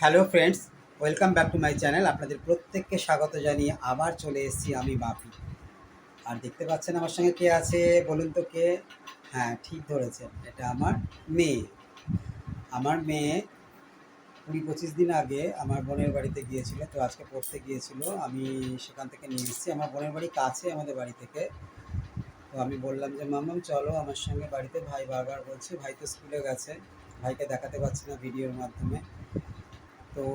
Hello friends, welcome back to my channel. আপনাদের প্রত্যেককে স্বাগত জানিয়ে আবার চলে এসেছি আমি বাপি। আর দেখতে পাচ্ছেন আমার সঙ্গে কে আছে বলুন তো কে? হ্যাঁ, ঠিক ধরেছেন, এটা আমার মেয়ে। আমার মেয়ে 20-25 দিন আগে আমার বোনের বাড়িতে গিয়েছিল, তো আজকে পড়তে গিয়েছিল। আমি সেখান থেকে নিয়ে এসেছি। আমার বোনের বাড়ি কাছে আমাদের বাড়ি থেকে। তো আমি বললাম যে মাম্মাম চলো আমার সঙ্গে বাড়িতে। ভাই বারবার বলছে, ভাই তো স্কুলে গেছে, ভাইকে দেখাতে পারছি না ভিডিওর মাধ্যমে। তো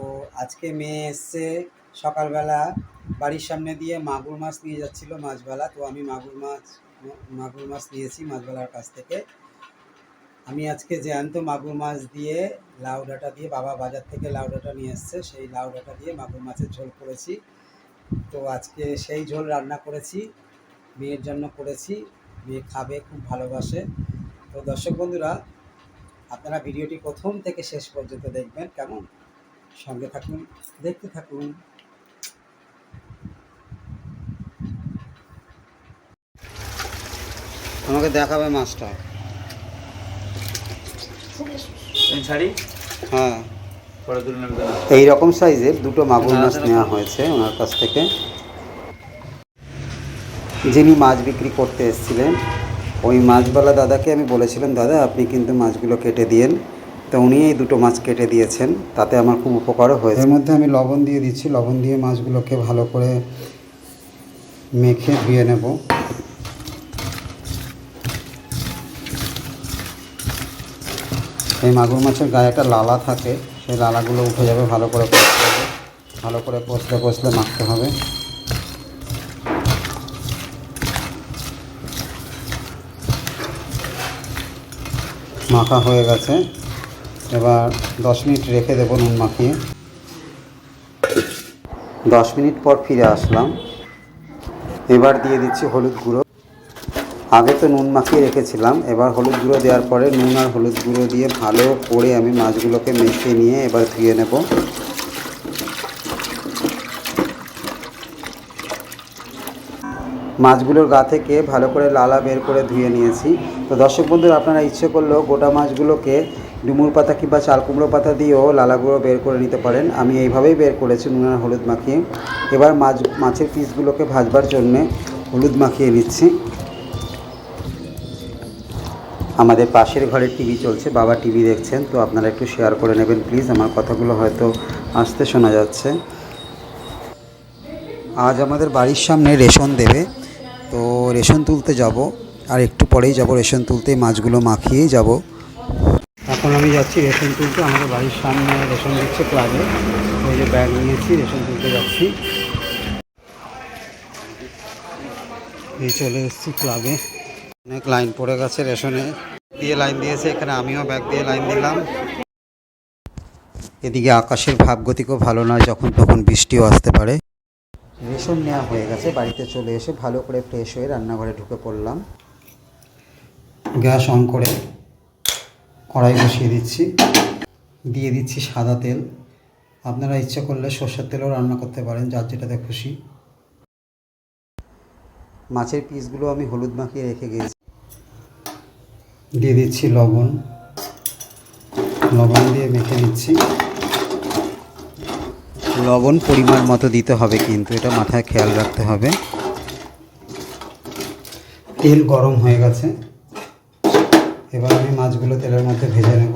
আজকে মেয়ে এসছে সকালবেলা, বাড়ির সামনে দিয়ে মাগুর মাছ নিয়ে যাচ্ছিলো মাছবালা। তো আমি মাগুর মাছ নিয়েছি মাছবালার কাছ থেকে। আমি আজকে জ্যান্ত মাগুর মাছ দিয়ে লাউ ডাঁটা দিয়ে, বাবা বাজার থেকে লাউ ডাঁটা নিয়ে এসছে, সেই লাউ ডাঁটা দিয়ে মাগুর মাছের ঝোল করেছি। তো আজকে সেই ঝোল রান্না করেছি, মেয়ের জন্য করেছি। মেয়ে খাবে, খুব ভালোবাসে। তো দর্শক বন্ধুরা, আপনারা ভিডিওটি প্রথম থেকে শেষ পর্যন্ত দেখবেন, কেমন? সঙ্গে থাকুন, দেখতে থাকুন। আমাকে দেখাবে মাছটা। হ্যাঁ, এই রকম সাইজের দুটো মাগুর মাছ নেওয়া হয়েছে ওনার কাছ থেকে। যিনি মাছ বিক্রি করতে এসেছিলেন, ওই মাছওয়ালা দাদাকে আমি বলেছিলাম, দাদা আপনি কিন্তু মাছগুলো কেটে দিয়েন। তো উনি এই দুটো মাছ কেটে দিয়েছেন, তাতে আমার খুব উপকারও হয়েছে। এর মধ্যে আমি লবণ দিয়ে দিচ্ছি। লবণ দিয়ে মাছগুলোকে ভালো করে মেখে ধুয়ে নেব। এই মাগুর মাছের গায়ে একটা লালা থাকে, সেই লালাগুলো উঠে যাবে। ভালো করে কষতে হবে, ভালো করে কষলে কষলে মাখতে হবে। মাখা হয়ে গেছে, এবার 10 মিনিট রেখে দেবো নুন মাখিয়ে। 10 মিনিট পর ফিরে আসলাম। এবার দিয়ে দিচ্ছি হলুদ গুঁড়ো। আগে তো নুন মাখিয়ে রেখেছিলাম, এবার হলুদ গুঁড়ো দেওয়ার পরে নুন আর হলুদ গুঁড়ো দিয়ে ভালো করে আমি মাছগুলোকে মেখে নিয়ে এবার ধুয়ে নেব। মাছগুলোর গা থেকে ভালো করে লালা বের করে ধুয়ে নিয়েছি। তো দর্শক বন্ধুরা, আপনারা ইচ্ছে করলেও গোটা মাছগুলোকে ডুমুর পাতা কিংবা চাল কুমড়ো পাতা দিয়েও লালাগুলো বের করে নিতে পারেন। আমি এইভাবেই বের করেছি, নুন আর হলুদ মাখিয়ে। এবার মাছের পিসগুলোকে ভাজবার জন্যে হলুদ মাখিয়ে নিচ্ছি। আমাদের পাশের ঘরে টিভি চলছে, বাবা টিভি দেখছেন, তো আপনারা একটু শেয়ার করে নেবেন প্লিজ। আমার কথাগুলো হয়তো আসতে শোনা যাচ্ছে। আজ আমাদের বাড়ির সামনে রেশন দেবে, তো রেশন তুলতে যাব। আর একটু পরেই যাব রেশন তুলতে, মাছগুলো মাখিয়েই যাব। এখন আমি যাচ্ছি রেশন তুলতে। আমাদের বাড়ির সামনে রেশন দিচ্ছে ক্লাবে। ওই যে ব্যাগ নিয়েছি, রেশন তুলতে যাচ্ছি। এই চলে এসেছি ক্লাবে। অনেক লাইন পড়ে গেছে, রেশনে দিয়ে লাইন দিয়েছে, এখানে আমিও ব্যাগ দিয়ে লাইন দিলাম। এদিকে আকাশের ভাবগতিকও ভালো নয়, যখন তখন বৃষ্টিও আসতে পারে। রেশন নেওয়া হয়ে গেছে, বাড়িতে চলে এসে ভালো করে ফ্রেশ হয়ে রান্নাঘরে ঢুকে পড়লাম। গ্যাস অন করে কড়াই বসিয়ে দিচ্ছি, দিয়ে দিচ্ছি সাদা তেল। আপনারা ইচ্ছা করলে সর্ষের তেলও রান্না করতে পারেন, যার যেটাতে খুশি। মাছের পিসগুলো আমি হলুদ মাখিয়ে রেখে গিয়েছি। দিয়ে দিচ্ছি লবণ, লবণ দিয়ে মেখে নিচ্ছি। লবণ পরিমাণ মতো দিতে হবে, কিন্তু এটা মাথায় খেয়াল রাখতে হবে। তেল গরম হয়ে গেছে, এবার আমি মাছগুলো তেলের মধ্যে ভেজে নেব।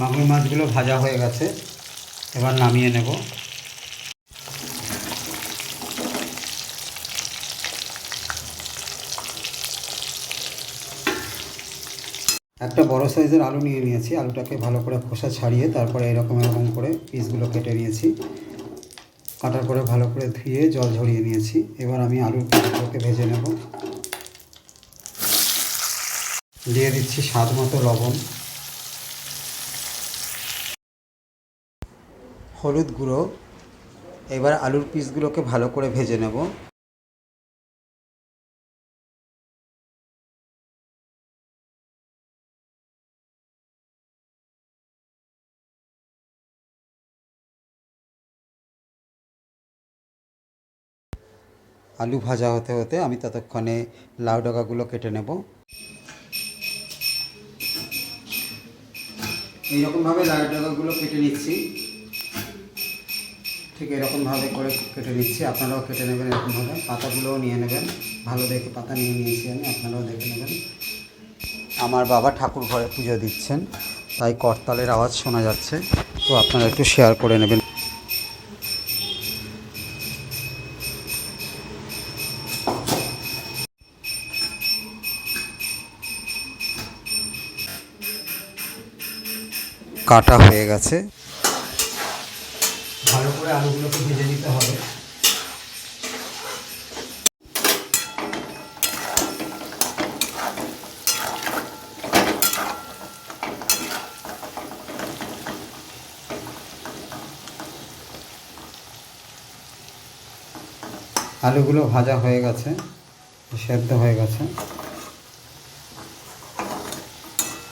মাগুর মাছগুলো ভাজা হয়ে গেছে, এবার নামিয়ে নেব। একটা বড় সাইজের আলু নিয়ে নিয়েছি, আলুটাকে ভালো করে খোসা ছাড়িয়ে তারপরে এরকম করে পিসগুলো কেটে নিয়েছি। কাটার পরে ভালো করে ধুয়ে জল ঝরিয়ে নিয়েছি। এবার আমি আলুর পিসগুলোকে ভেজে নেব। দিয়ে দিচ্ছি স্বাদ মতো লবণ, হলুদ গুঁড়ো। এবার আলুর পিসগুলোকে ভালো করে ভেজে নেব। আলু ভাজা হতে হতে আমি ততক্ষণে লাউ ডগাগুলো কেটে নেব। এইরকমভাবে লাউ ডগাগুলো কেটে নিচ্ছি, ঠিক এরকমভাবে করে কেটে নিচ্ছি। আপনারাও কেটে নেবেন এরকমভাবে। পাতাগুলোও নিয়ে নেবেন, ভালো দেখে পাতা নিয়ে নিয়েছি আমি, আপনারাও দেখে নেবেন। আমার বাবা ঠাকুর ঘরে পুজো দিচ্ছেন, তাই করতালের আওয়াজ শোনা যাচ্ছে, তো আপনারা একটু শেয়ার করে নেবেন। কাটা হয়ে গেছে, ভালো করে আলুগুলোকে ভেজে নিতে হবে। আলুগুলো ভাজা হয়ে গেছে, সেদ্ধ হয়ে গেছে।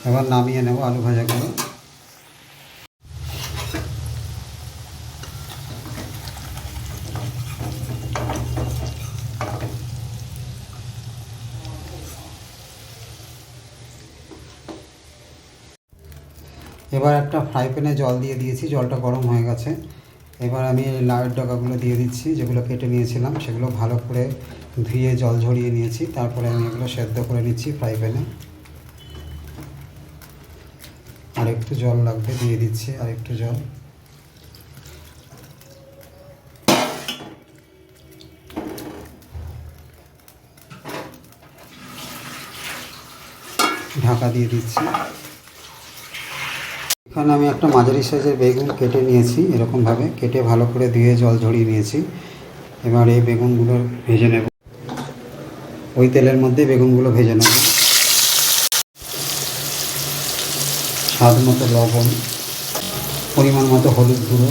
এবার নামিয়ে নেব আলু ভাজাগুলো। এবার একটা ফ্রাই প্যানে জল দিয়ে দিয়েছি, জলটা গরম হয়ে গেছে। এবার আমি লাউয়ের ডগাগুলো দিয়ে দিচ্ছি, যেগুলো কেটে নিয়েছিলাম সেগুলো ভালো করে ধুয়ে জল ঝরিয়ে নিয়েছি। তারপরে আমি এগুলো সেদ্ধ করে নিচ্ছি ফ্রাই প্যানে। আর একটু জল লাগবে, দিয়ে দিচ্ছি আর একটু জল। ঢাকা দিয়ে দিচ্ছি। এখানে আমি একটা মাঝারি সাইজের বেগুন কেটে নিয়েছি, এরকমভাবে কেটে ভালো করে ধুয়ে জল ঝরিয়ে নিয়েছি। এবার এই বেগুনগুলো ভেজে নেব, ওই তেলের মধ্যে বেগুনগুলো ভেজে নেব। স্বাদ মতো লবণ, পরিমাণ মতো হলুদ গুঁড়ো,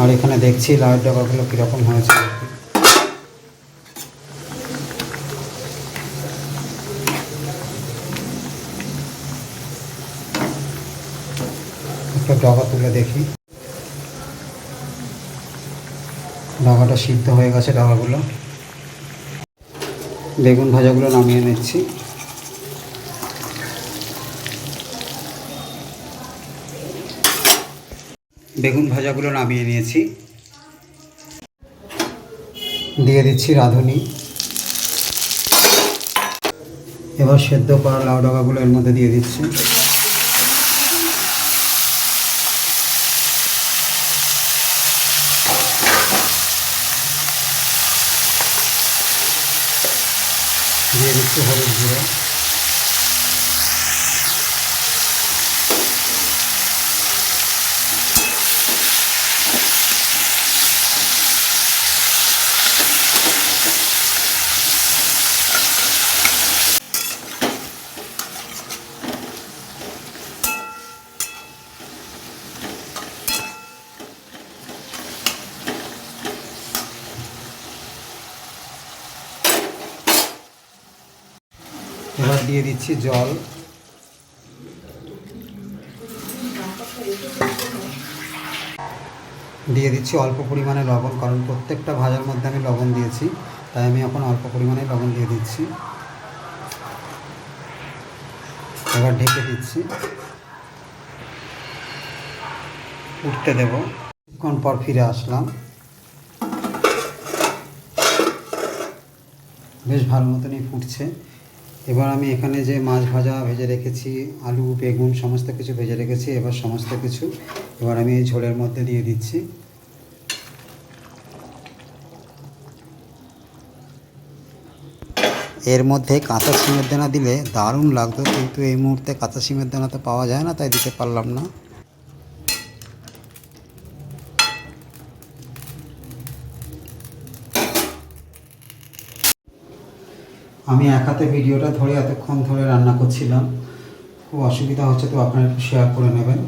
আর এখানে দেখছি লাউয়ের ডগাগুলো কীরকম হয়েছে। একটা ডগা তুলে দেখি, ডগাটা সিদ্ধ হয়ে গেছে। ডগাগুলো, বেগুন ভাজাগুলো নামিয়ে নিচ্ছি। বেগুন ভাজাগুলো নামিয়ে নিয়েছি, দিয়ে দিচ্ছি রাঁধুনি। এবার সেদ্ধ করা লাউ ডগাগুলো এর মধ্যে দিয়ে দিচ্ছি। দিয়ে দিচ্ছি হলুদ গুঁড়ো, এবার দিয়ে দিচ্ছি জল। দিয়ে দিচ্ছি অল্প পরিমাণে লবণ, কারণ প্রত্যেকটা ভাজার মধ্যে আমি লবণ দিয়েছি, তাই আমি এখন অল্প পরিমাণে লবণ দিয়ে দিচ্ছি। এবার ঢেকে দিচ্ছি, উঠতে দেবো। কিছুক্ষণ পর ফিরে আসলাম, বেশ ভালো মতনই ফুটছে। এবার আমি এখানে যে মাছ ভাজা ভেজে রেখেছি, আলু বেগুন সমস্ত কিছু ভেজে রেখেছি, এবার সমস্ত কিছু এবার আমি এই ঝোলের মধ্যে দিয়ে দিচ্ছি। এর মধ্যে কাঁচা শিমের দানা দিলে দারুণ লাগতো, কিন্তু এই মুহূর্তে কাঁচা শিমের দানা তো পাওয়া যায় না, তাই দিতে পারলাম না। আমি এক হাতে ভিডিওটা ধরে এতক্ষণ ধরে রান্না করছিলাম, খুব অসুবিধা হচ্ছে, তো আপনারা একটু শেয়ার করে নেবেন।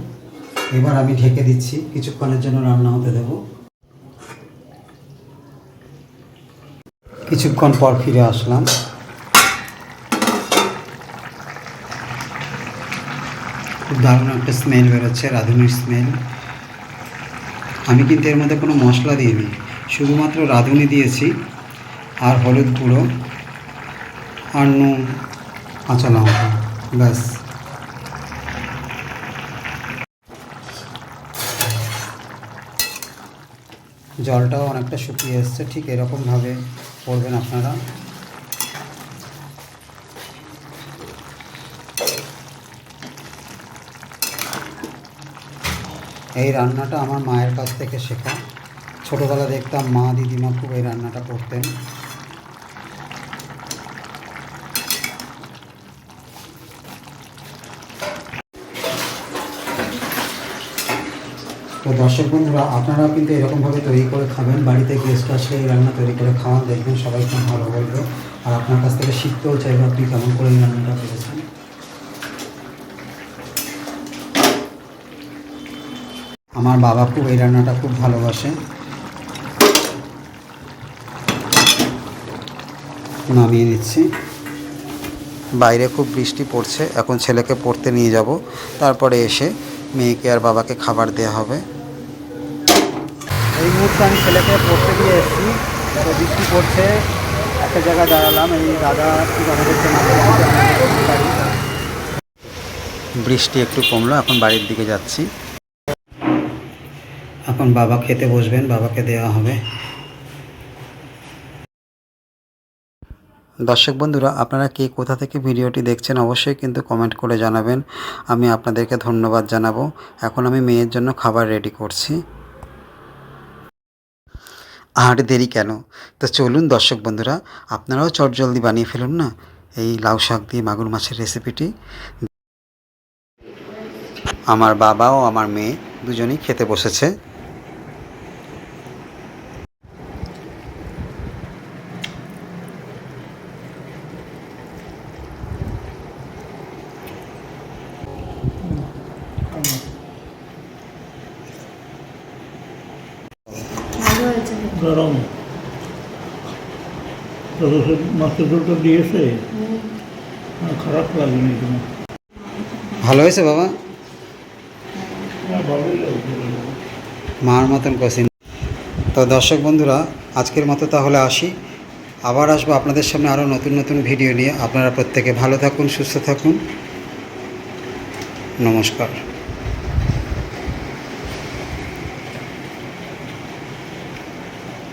এবার আমি ঢেকে দিচ্ছি, কিছুক্ষণের জন্য রান্না হতে দেব। কিছুক্ষণ পর ফিরে আসলাম। খুব দারুণ একটা স্মেল বেরোচ্ছে, রাঁধুনির স্মেল। আমি কিন্তু এর মধ্যে কোনো মশলা দিইনি, শুধুমাত্র রাঁধুনি দিয়েছি, আর হলুদ গুঁড়ো, আর নুন, কাঁচা লঙ্কা, ব্যাস। জলটাও অনেকটা শুকিয়ে এসছে, ঠিক এরকমভাবে করবেন আপনারা। এই রান্নাটা আমার মায়ের কাছ থেকে শেখা। ছোটোবেলা দেখতাম মা দিদিমা খুব এই রান্নাটা করতেন। তো দর্শক বন্ধুরা, আপনারাও কিন্তু এরকমভাবে তৈরি করে খাবেন, বাড়িতে গেস্ট আসলে এই রান্না তৈরি করে খাওয়ান, দেখবেন সবাই খুব ভালো বলবে। আর আপনার কাছ থেকে শিখতেও চাইবে আপনি কেমন করে এই রান্নাটা করেছেন। আমার বাবা খুব এই রান্নাটা খুব ভালোবাসে। নামিয়ে নিচ্ছি। বাইরে খুব বৃষ্টি পড়ছে, এখন ছেলেকে পড়তে নিয়ে যাব, তারপরে এসে মেয়েকে আর বাবাকে খাবার দেওয়া হবে। এই মুহূর্তে আমি ছেলেকে পড়তে দিয়ে এসেছি, তো বৃষ্টি পড়ছে, একটা জায়গায় দাঁড়ালাম। এই দাদা আমাদেরকে বৃষ্টি একটু কমলো, এখন বাড়ির দিকে যাচ্ছি। এখন বাবা খেতে বসবেন, বাবাকে দেওয়া হবে। দর্শক বন্ধুরা, আপনারা কে কোথা থেকে ভিডিওটি দেখছেন অবশ্যই কিন্তু কমেন্ট করে জানাবেন, আমি আপনাদেরকে ধন্যবাদ জানাবো। এখন আমি মেয়ের জন্য খাবার রেডি করছি। আর দেরি কেন, তো চলুন দর্শক বন্ধুরা, আপনারাও চটজলদি বানিয়ে ফেলুন না এই লাউ শাক দিয়ে মাগুর মাছের রেসিপিটি। আমার বাবা ও আমার মেয়ে দুজনেই খেতে বসেছে। গরম মাছের ঝোলটা দিয়েছে, খারাপ লাগেনি তোমার? ভালো হয়েছে বাবা, ভালোই লাগছে। মার মতন কষিন। তো দর্শক বন্ধুরা, আজকের মতো তাহলে আসি, আবার আসবো আপনাদের সামনে আরও নতুন নতুন ভিডিও নিয়ে। আপনারা প্রত্যেকে ভালো থাকুন, সুস্থ থাকুন, নমস্কার।